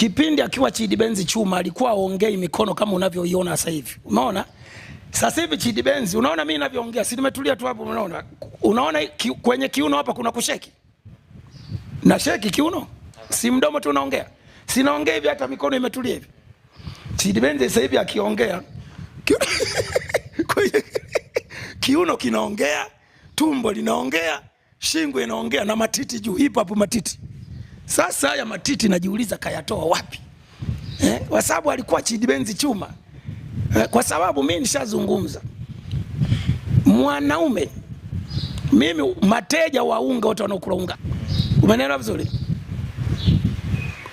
Kipindi akiwa Chidi Benz Chuma alikuwa aongei mikono kama unavyoiona sasa hivi. Umeona? Sasa hivi Chidi Benz, unaona mimi ninavyoongea, si nimetulia tu hapo, unaona? Unaona kwenye kiuno hapa kuna kusheki. Na sheki kiuno? Si mdomo tu unaongea. Sinaongea hivi hata mikono imetulia hivi. Chidi Benz sasa hivi akiongea kiuno kinaongea, tumbo linaongea, shingo inaongea na matiti juu, hip hop matiti. Sasa haya matiti najiuliza kayatoa wapi? Kwa sababu alikuwa Chidi Benz Chuma. Kwa sababu mimi nishazungumza. Mwanaume, mimi mateja wa unga wote wanaokula unga. Umeelewa vizuri?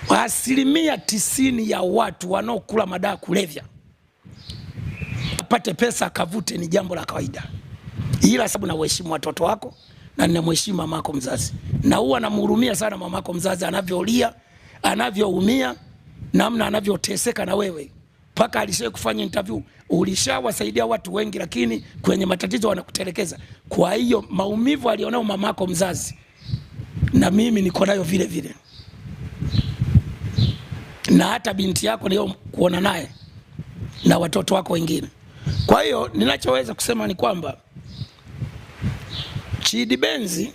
Asilimia 90 ya watu wanaokula madawa kulevya apate pesa akavute ni jambo la kawaida. Ila sababu na uheshimu watoto wako na ninamheshimu mamako mzazi. Na huwa namhurumia sana mamako mzazi anavyolia, anavyoumia, namna anavyoteseka na wewe. Paka alishaye kufanya interview, ulishawasaidia watu wengi lakini kwenye matatizo wanakutelekeza. Kwa hiyo maumivu alionao mamako mzazi na mimi niko nayo vile vile. Na hata binti yako leo kuona naye na watoto wako wengine. Kwa hiyo ninachoweza kusema ni kwamba Chidi Benz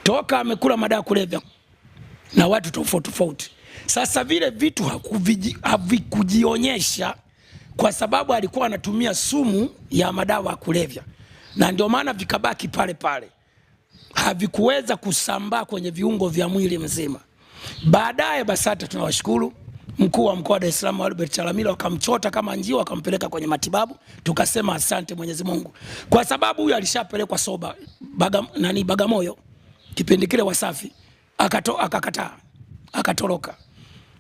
toka amekula madawa kulevya na watu tofauti tofauti. Sasa vile vitu havikujionyesha kwa sababu alikuwa anatumia sumu ya madawa kulevya. Na ndio maana vikabaki pale pale. Havikuweza kusambaa kwenye viungo vya mwili mzima. Baadaye BASATA tunawashukuru mkuu wa mkoa wa Dar es Salaam Albert Chalamila, wakamchota kama njia wakampeleka kwenye matibabu. Tukasema asante Mwenyezi Mungu. Kwa sababu huyu alishapelekwa soba Bagamoyo kipindi kile Wasafi, akakataa, akatoroka.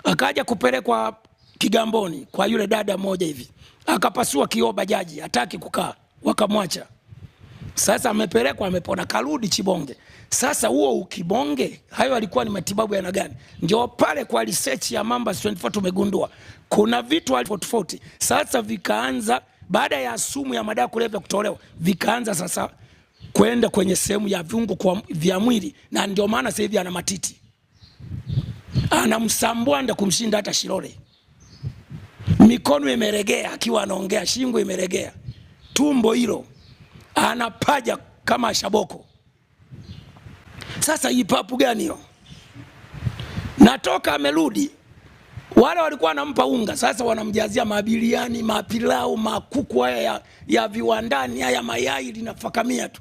Akaja kupelekwa Kigamboni kwa yule dada mmoja hivi. Akapasua kioo bajaji, hataki kukaa, wakamwacha. Sasa amepelekwa, amepona, karudi Chibonge. Sasa huo ukibonge, hayo alikuwa ni matibabu ya gani? Ndio pale kwa research ya Mambas 24 tumegundua kuna vitu tofauti. Sasa vikaanza baada ya sumu ya madawa kulevya kutolewa, vikaanza sasa kwenda kwenye sehemu ya viungo vya mwili, na ndio maana sasa hivi ana matiti. Anamsambwanda kumshinda hata Shilole. Mikono imeregea akiwa anaongea, shingo imeregea. Tumbo hilo anapaja kama shaboko. Sasa hii papu gani hiyo? Natoka amerudi, wale walikuwa wanampa unga, sasa wanamjazia mabiliani, mapilau, makuku haya ya viwandani, haya mayai linafakamia tu.